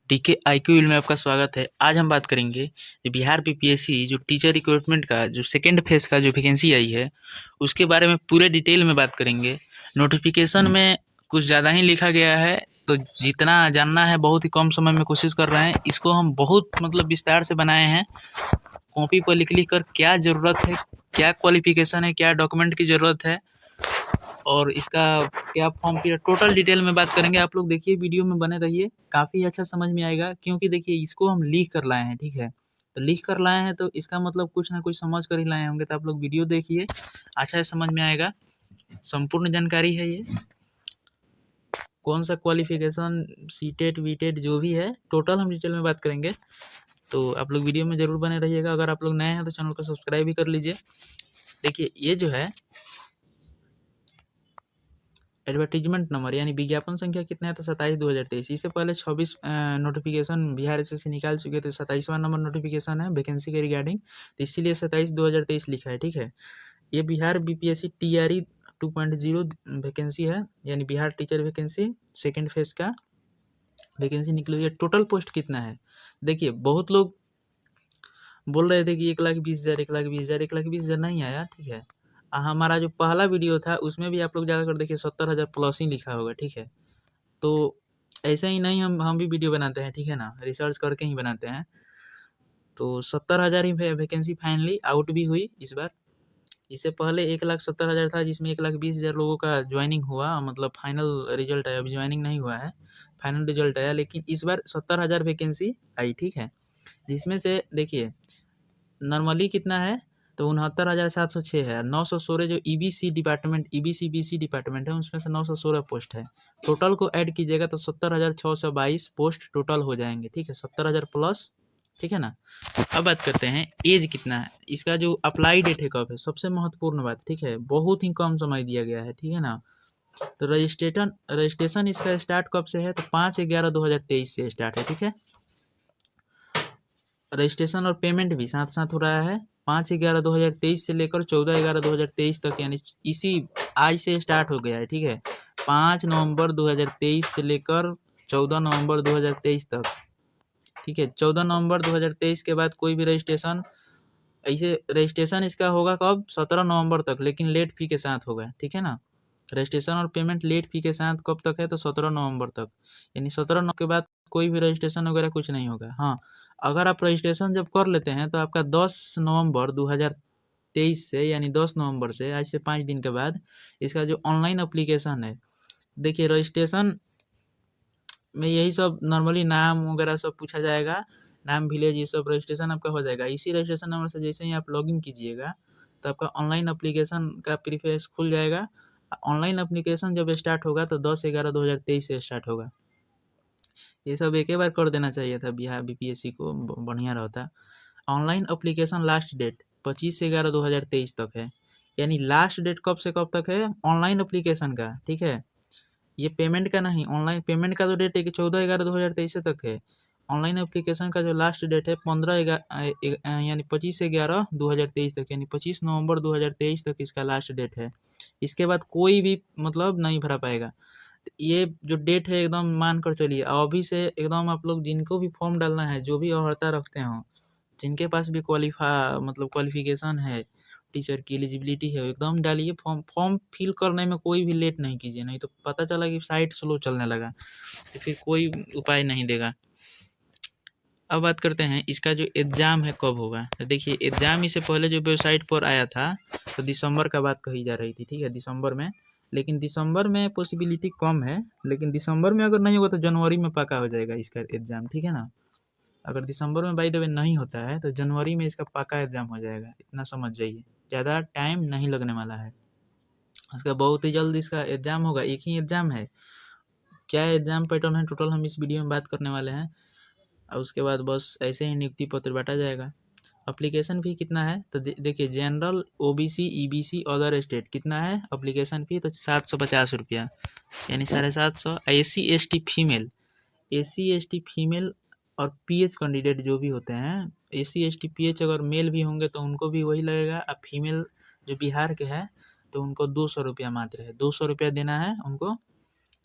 टीके आईक्यू में आपका स्वागत है। आज हम बात करेंगे बिहार बीपीएससी जो टीचर रिक्रूटमेंट का जो सेकेंड फेज का जो वैकेंसी आई है उसके बारे में पूरे डिटेल में बात करेंगे। नोटिफिकेशन में कुछ ज़्यादा ही लिखा गया है, तो जितना जानना है बहुत ही कम समय में कोशिश कर रहे हैं। इसको हम बहुत विस्तार से बनाए हैं, कॉपी पर लिख कर क्या ज़रूरत है, क्या क्वालिफिकेशन है, क्या डॉक्यूमेंट की ज़रूरत है और इसका क्या फॉर्म की टोटल डिटेल में बात करेंगे। आप लोग देखिए, वीडियो में बने रहिए, काफ़ी अच्छा समझ में आएगा। क्योंकि देखिए, इसको हम लिख कर लाए हैं, ठीक है, तो लिख कर लाए हैं तो इसका मतलब कुछ ना कुछ समझ कर ही लाए होंगे। तो आप लोग वीडियो देखिए, अच्छा समझ में आएगा। संपूर्ण जानकारी है ये, कौन सा क्वालिफिकेशन, सीटेट वीटेट जो भी है टोटल हम डिटेल में बात करेंगे। तो आप लोग वीडियो में ज़रूर बने रहिएगा। अगर आप लोग नए हैं तो चैनल को सब्सक्राइब भी कर लीजिए। देखिए, ये जो है एडवर्टीजमेंट नंबर यानी विज्ञापन संख्या कितना है, तो 27/2023। इससे पहले 26 नोटिफिकेशन बिहार एसएससी निकाल चुके थे। 27वां नंबर नोटिफिकेशन है वैकेंसी के रिगार्डिंग, तो इसीलिए 27/2023 लिखा है, ठीक है। ये बिहार बीपीएससी टीआरई 2.0 वैकेंसी है, यानी Bihar teacher vacancy second phase का वैकेंसी निकली हुई है। टोटल पोस्ट कितना है, देखिए बहुत लोग बोल रहे थे कि 1,20,000 1,20,000 1,20,000 नहीं आया, ठीक है। हमारा जो पहला वीडियो था उसमें भी आप लोग जाकर देखिए 70,000 प्लस ही लिखा होगा, ठीक है। तो ऐसे ही नहीं, हम भी वीडियो बनाते हैं, ठीक है ना, रिसर्च करके ही बनाते हैं। तो 70,000 ही वैकेंसी फाइनली आउट भी हुई इस बार। इससे पहले 1,70,000 था, जिसमें 1,20,000 लोगों का ज्वाइनिंग हुआ, मतलब फाइनल रिजल्ट आया। अभी ज्वाइनिंग नहीं हुआ है, फाइनल रिजल्ट आया। लेकिन इस बार 70,000 वैकेंसी आई, ठीक है। जिसमें से देखिए नॉर्मली कितना है, तो 69,706 है। 916 जो EBC department, EBC BC department है, उसमें से 916 पोस्ट है। टोटल को ऐड कीजिएगा तो 70,622 पोस्ट टोटल हो जाएंगे, ठीक है, 70,000 प्लस, ठीक है ना। अब बात करते हैं एज कितना है, इसका जो अप्लाई डेट है कब है, सबसे महत्वपूर्ण बात, ठीक है। बहुत ही कम समय दिया गया है, ठीक है ना। तो रजिस्ट्रेशन इसका स्टार्ट कब से है, तो 5/11/2023 से स्टार्ट है, ठीक है। रजिस्ट्रेशन और पेमेंट भी साथ साथ हो रहा है। 5/11/2023 से लेकर 14/11/2023 तक, यानी इसी आज से स्टार्ट हो गया है, ठीक है। 5 नवंबर 2023 से लेकर 14 नवंबर 2023 तक, ठीक है। 14 नवंबर 2023 के बाद कोई भी रजिस्ट्रेशन, ऐसे रजिस्ट्रेशन इसका होगा कब, 17 नवंबर तक, लेकिन लेट फी के साथ होगा, ठीक है ना। रजिस्ट्रेशन और पेमेंट लेट फी के साथ कब तक है, तो 17 नवंबर तक, यानी 17 के बाद कोई भी रजिस्ट्रेशन वगैरह कुछ नहीं होगा। हाँ, अगर आप रजिस्ट्रेशन जब कर लेते हैं तो आपका 10 नवंबर 2023 से, यानी 10 नवंबर से, आज से 5 दिन के बाद इसका जो ऑनलाइन अप्लीकेशन है, देखिए रजिस्ट्रेशन में यही सब नॉर्मली नाम वगैरह सब पूछा जाएगा, नाम, विलेज, ये सब रजिस्ट्रेशन आपका हो जाएगा। इसी रजिस्ट्रेशन नंबर से जैसे ही आप लॉगिन कीजिएगा तो आपका ऑनलाइन अप्लीकेशन का प्रीफेस खुल जाएगा। ऑनलाइन अप्लीकेशन जब स्टार्ट होगा तो 10/11/2023 से स्टार्ट होगा। ये सब एक ही बार कर देना चाहिए था बिहार बीपीएससी को, बढ़िया रहता। ऑनलाइन अप्लीकेशन लास्ट डेट 25/11/2023 तक है, यानी लास्ट डेट कब से कब तक है ऑनलाइन अप्लीकेशन का, ठीक है। ये पेमेंट का नहीं, ऑनलाइन पेमेंट का जो डेट है कि 14/11/2023 तक है। ऑनलाइन एप्लीकेशन का जो लास्ट डेट है 15 यानी 25/11/2023 तक, यानी 25 नवंबर 2023 तक इसका लास्ट डेट है। इसके बाद कोई भी मतलब नहीं भरा पाएगा। ये जो डेट है एकदम मान कर चलिए, अभी से एकदम आप लोग जिनको भी फॉर्म डालना है, जो भी अर्हता रखते हो, जिनके पास भी क्वालिफिकेशन है, टीचर की एलिजिबिलिटी है, एकदम डालिए फॉर्म। फॉर्म फिल करने में कोई भी लेट नहीं कीजिए, नहीं तो पता चला कि साइट स्लो चलने लगा तो फिर कोई उपाय नहीं देगा। अब बात करते हैं इसका जो एग्ज़ाम है कब होगा। तो देखिए, एग्ज़ाम इससे पहले जो वेबसाइट पर आया था तो दिसंबर का बात कही जा रही थी, ठीक है, दिसंबर में। लेकिन दिसंबर में पॉसिबिलिटी कम है, लेकिन दिसंबर में अगर नहीं होगा तो जनवरी में पक्का हो जाएगा इसका एग्ज़ाम, ठीक है ना। अगर दिसंबर में बाय द वे नहीं होता है तो जनवरी में इसका पक्का एग्ज़ाम हो जाएगा, इतना समझ जाइए। ज़्यादा टाइम नहीं लगने वाला है, उसका बहुत ही जल्द इसका एग्ज़ाम होगा। एक ही एग्ज़ाम है, क्या एग्ज़ाम पैटर्न है टोटल हम इस वीडियो में बात करने वाले हैं। और उसके बाद बस ऐसे ही नियुक्ति पत्र बांटा जाएगा। अप्लीकेशन फ़ी कितना है, तो देखिए general, OBC, EBC, other state कितना है अप्लीकेशन फ़ी, तो 750 रुपया, यानी 750। S C S T female और पीएच कैंडिडेट जो भी होते हैं, एस सी पीएच अगर मेल भी होंगे तो उनको भी वही लगेगा। अब फीमेल जो बिहार के हैं तो उनको 200 रुपया मात्र है, 200 रुपया देना है उनको।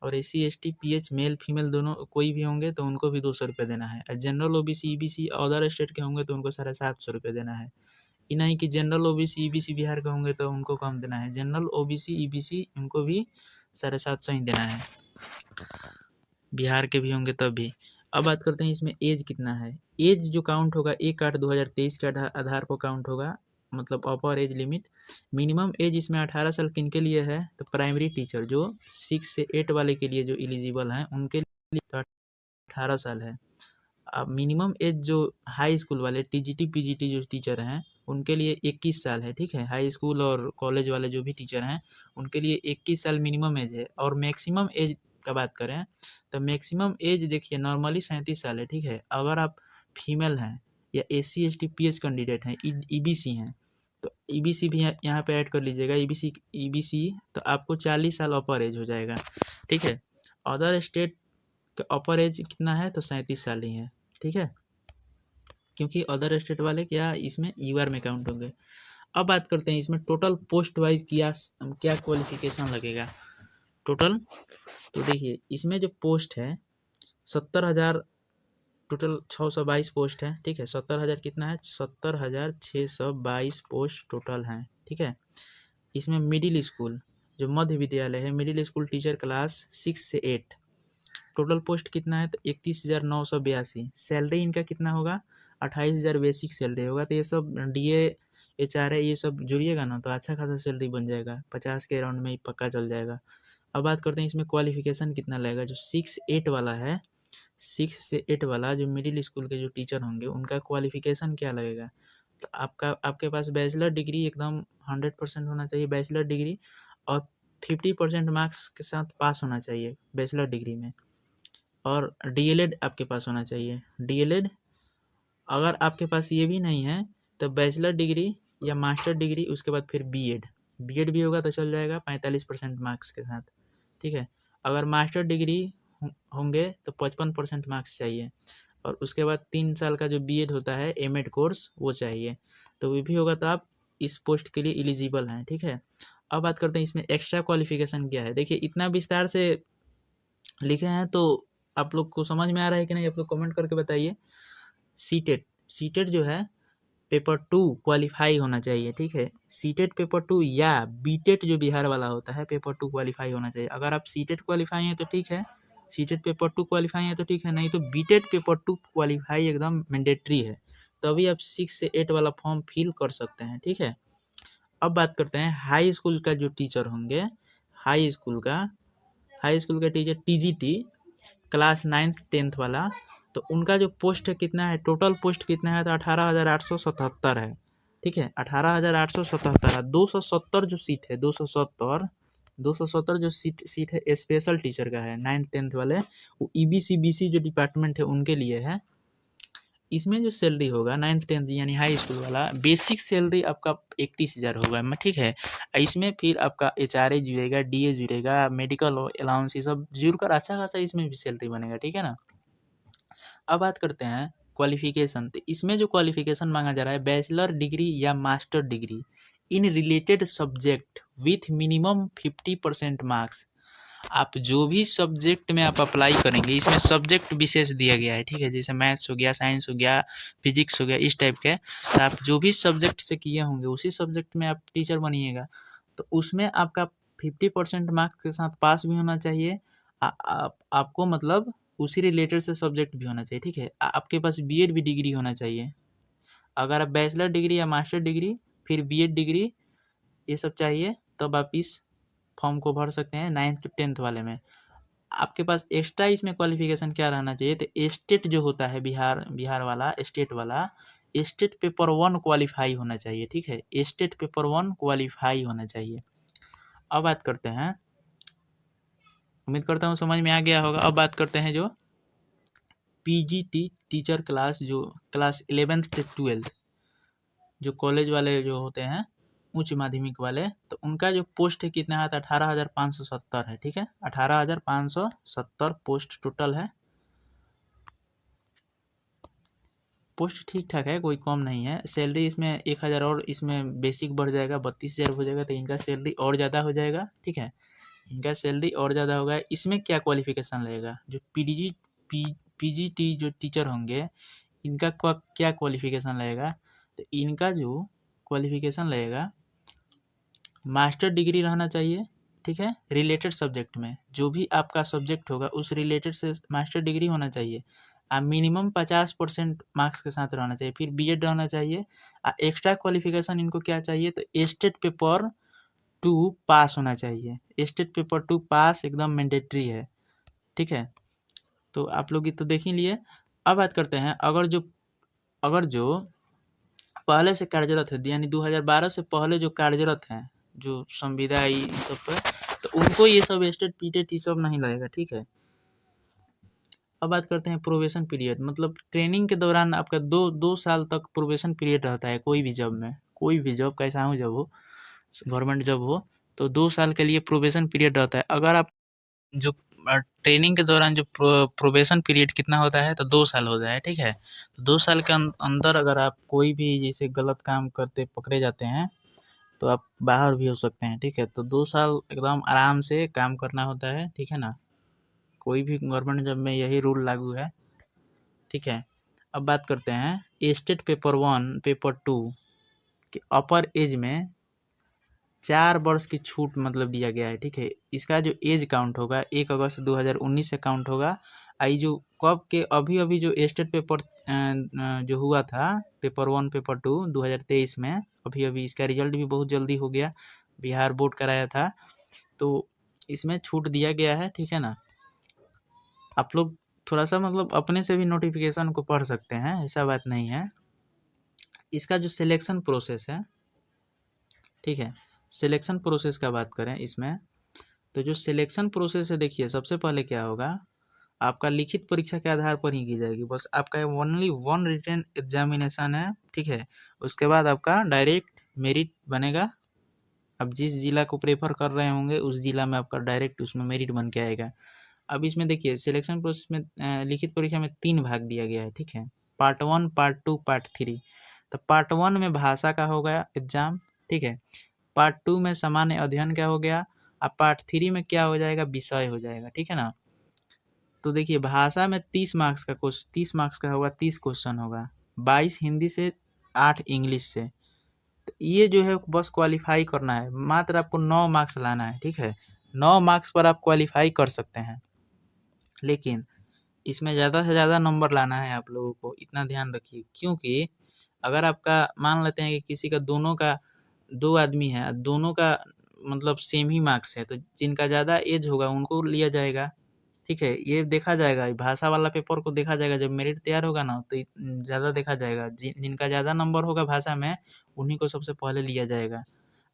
और SC ST PH male female दोनों कोई भी होंगे तो उनको भी 200 रुपये देना है। General OBC EBC other state के होंगे तो उनको 750 रुपये देना है। ये नहीं कि जनरल OBC EBC बिहार के होंगे तो उनको कम देना है, जनरल OBC EBC उनको भी 750 ही देना है, बिहार के भी होंगे तब भी। अब बात करते हैं इसमें एज कितना है। एज जो काउंट होगा 1/8/2023 के आधार पर काउंट होगा, मतलब अपर एज लिमिट। मिनिमम एज इसमें 18 साल किन के लिए है, तो प्राइमरी टीचर जो 6 से 8 वाले के लिए जो एलिजिबल हैं उनके लिए तो 18 साल है। अब मिनिमम एज जो हाई स्कूल वाले TGT PGT जो टीचर हैं उनके लिए 21 साल है, ठीक है। हाई स्कूल और कॉलेज वाले जो भी टीचर हैं उनके लिए 21 साल मिनिमम एज है। और मैक्सिमम एज का बात करें तो मैक्सिमम एज देखिए नॉर्मली 37 साल है, ठीक है। अगर आप फीमेल हैं या SC ST PH कैंडिडेट हैं, EBC हैं, तो EBC भी यहाँ पे ऐड कर लीजिएगा। EBC तो आपको 40 साल अपर एज हो जाएगा, ठीक है। अदर स्टेट का अपर एज कितना है, तो 37 साल ही है, ठीक है, क्योंकि अदर स्टेट वाले क्या इसमें UR में काउंट होंगे। अब बात करते हैं इसमें टोटल पोस्ट वाइज क्या क्वालिफिकेशन लगेगा टोटल। तो देखिए इसमें जो पोस्ट है 70,000, टोटल 622 पोस्ट है, ठीक है। 70,000 कितना है, 70,622 पोस्ट टोटल हैं, ठीक है। इसमें मिडिल स्कूल जो मध्य विद्यालय है, मिडिल स्कूल टीचर क्लास 6 से 8 टोटल पोस्ट कितना है, तो 31,982। सैलरी इनका कितना होगा, 28,000 बेसिक सैलरी होगा। तो ये सब DA HRA ये सब जुड़िएगा ना तो अच्छा खासा सैलरी बन जाएगा, 50 के अराउंड में ही पक्का चल जाएगा। अब बात करते हैं इसमें क्वालिफिकेशन कितना लगेगा। जो 6-8 वाला है, 6 से 8 वाला जो मिडिल स्कूल के जो टीचर होंगे उनका क्वालिफिकेशन क्या लगेगा, तो आपके पास बैचलर डिग्री एकदम 100% होना चाहिए, बैचलर डिग्री, और 50% मार्क्स के साथ पास होना चाहिए बैचलर डिग्री में। और DLED आपके पास होना चाहिए। DLED अगर आपके पास ये भी नहीं है तो बैचलर डिग्री या मास्टर डिग्री, उसके बाद फिर बीएड भी होगा तो चल जाएगा 45% मार्क्स के साथ, ठीक है। अगर मास्टर डिग्री होंगे तो 55% मार्क्स चाहिए, और उसके बाद 3 साल का जो बीएड होता है एमएड कोर्स वो चाहिए, तो वो भी होगा तो आप इस पोस्ट के लिए एलिजिबल हैं, ठीक है। अब बात करते हैं इसमें एक्स्ट्रा क्वालिफिकेशन क्या है। देखिए इतना विस्तार से लिखे हैं तो आप लोग को समझ में आ रहा है कि नहीं, आप लोग कमेंट करके बताइए। सीटेट जो है पेपर 2 क्वालिफाई होना चाहिए, ठीक है। सीटेट पेपर 2 या बीटेट जो बिहार वाला होता है पेपर 2 क्वालिफाई होना चाहिए। अगर आप सीटेट क्वालिफाई हैं तो ठीक है, सीटेट पेपर 2 क्वालिफाई है तो ठीक है, नहीं तो बीटेट पेपर 2 क्वालिफाई एकदम मैंडेटरी है, तभी आप 6 से 8 वाला फॉर्म फिल कर सकते हैं, ठीक है। अब बात करते हैं हाई स्कूल का जो टीचर होंगे, हाई स्कूल का टीचर TGT क्लास 9th-10th वाला, तो उनका जो पोस्ट है कितना है, टोटल पोस्ट कितना है, तो 18,877 है, ठीक है। 18,877 है। 270 जो सीट है, 270 जो सीट है स्पेशल टीचर का है 9th-10th वाले, वो EBC BC जो डिपार्टमेंट है उनके लिए है। इसमें जो सैलरी होगा 9th-10th यानी हाई स्कूल वाला, बेसिक सैलरी आपका 31,000 होगा, ठीक है। इसमें फिर आपका HRA जुड़ेगा, DA जुड़ेगा, मेडिकल अलाउंस ये सब जुड़कर अच्छा खासा इसमें भी सैलरी बनेगा, ठीक है ना। अब बात करते हैं क्वालिफिकेशन। तो इसमें जो क्वालिफिकेशन मांगा जा रहा है, बैचलर डिग्री या master degree in related subject with minimum 50% marks. आप जो भी सब्जेक्ट में आप अप्लाई करेंगे, इसमें सब्जेक्ट विशेष दिया गया है, ठीक है। जैसे मैथ्स हो गया, साइंस हो गया, फिजिक्स हो गया, इस टाइप के, तो आप जो भी सब्जेक्ट से किए होंगे उसी सब्जेक्ट में आप टीचर बनिएगा, तो उसमें आपका 50% मार्क्स के साथ पास भी होना चाहिए। आपको मतलब उसी रिलेटेड से सब्जेक्ट भी होना चाहिए, ठीक है। आपके पास बीएड भी डिग्री होना चाहिए। अगर आप बैचलर डिग्री या मास्टर डिग्री फिर बीएड डिग्री ये सब चाहिए तब आप इस फॉर्म को भर सकते हैं 9th-10th वाले में। आपके पास एक्स्ट्रा इसमें क्वालिफिकेशन क्या रहना चाहिए, तो स्टेट जो होता है बिहार वाला, स्टेट पेपर 1 क्वालिफाई होना चाहिए, ठीक है। स्टेट पेपर 1 क्वालिफाई होना चाहिए। अब बात करते हैं, उम्मीद करता हूँ समझ में आ गया होगा। अब बात करते हैं जो PGT टीचर क्लास, जो क्लास 11th से 12th जो कॉलेज वाले जो होते हैं उच्च माध्यमिक वाले, तो उनका जो पोस्ट है कितना है, तो 18,570 है, ठीक है। 18,570 पोस्ट टोटल है। पोस्ट ठीक ठाक है, कोई कम नहीं है। सैलरी इसमें 1,000 और इसमें बेसिक बढ़ जाएगा, 32,000 हो जाएगा, तो इनका सैलरी और ज़्यादा हो जाएगा, ठीक है। इनका सैलरी और ज़्यादा होगा। इसमें क्या क्वालिफिकेशन लगेगा, जो पीजीटी जो टीचर होंगे इनका क्या क्वालिफिकेशन लगेगा, तो इनका जो क्वालिफिकेशन लगेगा मास्टर डिग्री रहना चाहिए, ठीक है, रिलेटेड सब्जेक्ट में जो भी आपका सब्जेक्ट होगा उस रिलेटेड से मास्टर डिग्री होना चाहिए। मिनिमम 50% मार्क्स के साथ रहना चाहिए। फिर बीएड रहना चाहिए। एक्स्ट्रा क्वालिफिकेशन इनको क्या चाहिए, तो स्टेट पेपर 2 पास होना चाहिए। स्टेट पेपर 2 पास एकदम मैंडेटरी है, ठीक है। तो आप लोग ये तो देख ही लिए। अब बात करते हैं अगर जो पहले से कार्यरत है, यानी 2012 से पहले जो कार्यरत हैं, जो संविदा इन सब पर, तो उनको ये सब स्टेट पीटेट ये सब नहीं लगेगा, ठीक है। अब बात करते हैं प्रोबेशन पीरियड, मतलब ट्रेनिंग के दौरान आपका दो साल तक प्रोबेशन पीरियड रहता है कोई भी जॉब में, कोई भी जॉब कैसा हो जॉब हो, गवर्नमेंट जॉब हो, तो 2 साल के लिए प्रोबेशन पीरियड रहता है। अगर आप जो ट्रेनिंग के दौरान जो प्रोबेशन पीरियड कितना होता है, तो 2 साल होता है, ठीक है। तो 2 साल के अंदर अगर आप कोई भी जैसे गलत काम करते पकड़े जाते हैं तो आप बाहर भी हो सकते हैं, ठीक है। तो 2 साल एकदम आराम से काम करना होता है, ठीक है ना। कोई भी गवर्नमेंट जॉब में यही रूल लागू है, ठीक है। अब बात करते हैं स्टेट पेपर 1 पेपर 2 के अपर एज में 4 वर्ष की छूट मतलब दिया गया है, ठीक है। इसका जो एज काउंट होगा 1 अगस्त 2019 से काउंट होगा। आई जो कब के अभी जो स्टेट पेपर जो हुआ था पेपर 1 पेपर 2 2023 में, अभी इसका रिजल्ट भी बहुत जल्दी हो गया, बिहार बोर्ड कराया था, तो इसमें छूट दिया गया है, ठीक है ना। आप लोग थोड़ा सा मतलब अपने से भी नोटिफिकेशन को पढ़ सकते हैं, ऐसा बात नहीं है। इसका जो सिलेक्शन प्रोसेस है, ठीक है, सिलेक्शन प्रोसेस का बात करें इसमें, तो जो सिलेक्शन प्रोसेस है देखिए, सबसे पहले क्या होगा, आपका लिखित परीक्षा के आधार पर ही की जाएगी, बस आपका ओनली 1 रिटन एग्जामिनेशन है, ठीक है। उसके बाद आपका डायरेक्ट मेरिट बनेगा। अब जिस जिला को प्रेफर कर रहे होंगे उस जिला में आपका डायरेक्ट उसमें मेरिट बन के आएगा। अब इसमें देखिए सिलेक्शन प्रोसेस में लिखित परीक्षा में 3 भाग दिया गया है, ठीक है। Part 1 part 2 part 3। तो पार्ट 1 में भाषा का हो गया एग्जाम, ठीक है। पार्ट 2 में सामान्य अध्ययन का हो गया। अब पार्ट 3 में क्या हो जाएगा, विषय हो जाएगा, ठीक है ना। तो देखिए भाषा में 30 मार्क्स का होगा, 30 क्वेश्चन होगा, 22 हिंदी से 8 इंग्लिश से। तो ये जो है बस क्वालिफाई करना है, मात्र आपको 9 मार्क्स लाना है, ठीक है। 9 मार्क्स पर आप क्वालिफाई कर सकते हैं, लेकिन इसमें ज़्यादा से ज़्यादा नंबर लाना है आप लोगों को, इतना ध्यान रखिए। क्योंकि अगर आपका मान लेते हैं कि किसी का दोनों का 2 आदमी है, दोनों का मतलब सेम ही मार्क्स है, तो जिनका ज़्यादा एज होगा उनको लिया जाएगा, ठीक है। ये देखा जाएगा, भाषा वाला पेपर को देखा जाएगा, जब मेरिट तैयार होगा ना तो ज़्यादा देखा जाएगा, जिनका ज़्यादा नंबर होगा भाषा में उन्हीं को सबसे पहले लिया जाएगा।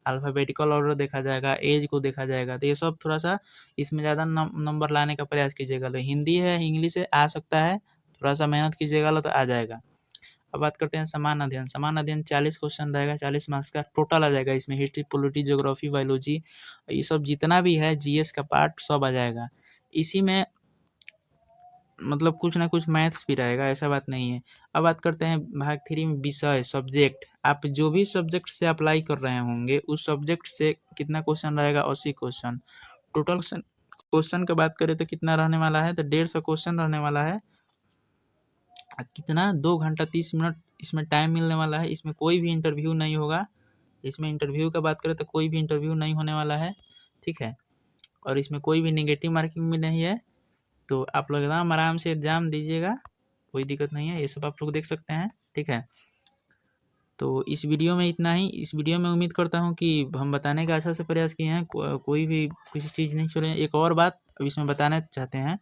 अल्फ़ाबेटिकल ऑर्डर देखा जाएगा, एज को देखा जाएगा, तो ये सब थोड़ा-सा इसमें ज़्यादा नंबर लाने का प्रयास कीजिएगा। तो हिंदी है, इंग्लिश है, आ सकता है, थोड़ा-सा मेहनत कीजिएगा तो आ जाएगा। अब बात करते हैं समान अध्ययन 40 क्वेश्चन रहेगा, 40 मार्क्स का टोटल आ जाएगा। इसमें हिस्ट्री, पॉलिटी, ज्योग्राफी, बायोलॉजी, ये सब जितना भी है जीएस का पार्ट सब आ जाएगा। इसी में मतलब कुछ ना कुछ मैथ्स भी रहेगा, ऐसा बात नहीं है। अब बात करते हैं भाग 3 में विषय, सब्जेक्ट। आप जो भी सब्जेक्ट से अप्लाई कर रहे होंगे उस सब्जेक्ट से कितना क्वेश्चन रहेगा, 80 क्वेश्चन टोटल। क्वेश्चन की बात करें तो कितना रहने वाला है, तो 150 क्वेश्चन रहने वाला है। कितना 2 घंटा 30 मिनट इसमें टाइम मिलने वाला है। इसमें कोई भी इंटरव्यू नहीं होगा। इसमें इंटरव्यू का बात करें तो कोई भी इंटरव्यू नहीं होने वाला है, ठीक है। और इसमें कोई भी नेगेटिव मार्किंग भी नहीं है। तो आप लोग एकदम आराम से एग्ज़ाम दीजिएगा, कोई दिक्कत नहीं है। ये सब आप लोग देख सकते हैं, ठीक है। तो इस वीडियो में इतना ही। इस वीडियो में उम्मीद करता हूँ कि हम बताने का अच्छा से प्रयास किए हैं, कोई भी किसी चीज़ नहीं छोड़े। एक और बात अब इसमें बताना चाहते हैं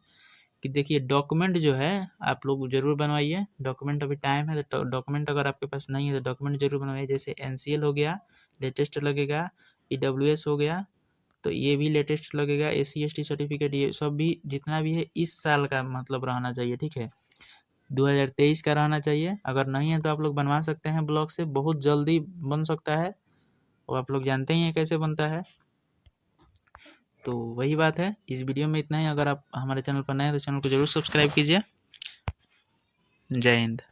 कि देखिए डॉक्यूमेंट जो है आप लोग ज़रूर बनवाइए। डॉक्यूमेंट अभी टाइम है, तो डॉक्यूमेंट अगर आपके पास नहीं है तो डॉक्यूमेंट ज़रूर बनवाइए। जैसे एनसीएल हो गया, लेटेस्ट लगेगा, ईडब्ल्यूएस हो गया, तो ये भी लेटेस्ट लगेगा, एससी एसटी सर्टिफिकेट, ये सब भी जितना भी है इस साल का मतलब रहना चाहिए, ठीक है। 2023 का रहना चाहिए। अगर नहीं है तो आप लोग बनवा सकते हैं ब्लॉक से, बहुत जल्दी बन सकता है, और आप लोग जानते ही हैं कैसे बनता है। तो वही बात है, इस वीडियो में इतना ही। अगर आप हमारे चैनल पर नए हैं तो चैनल को जरूर सब्सक्राइब कीजिए। जय हिंद।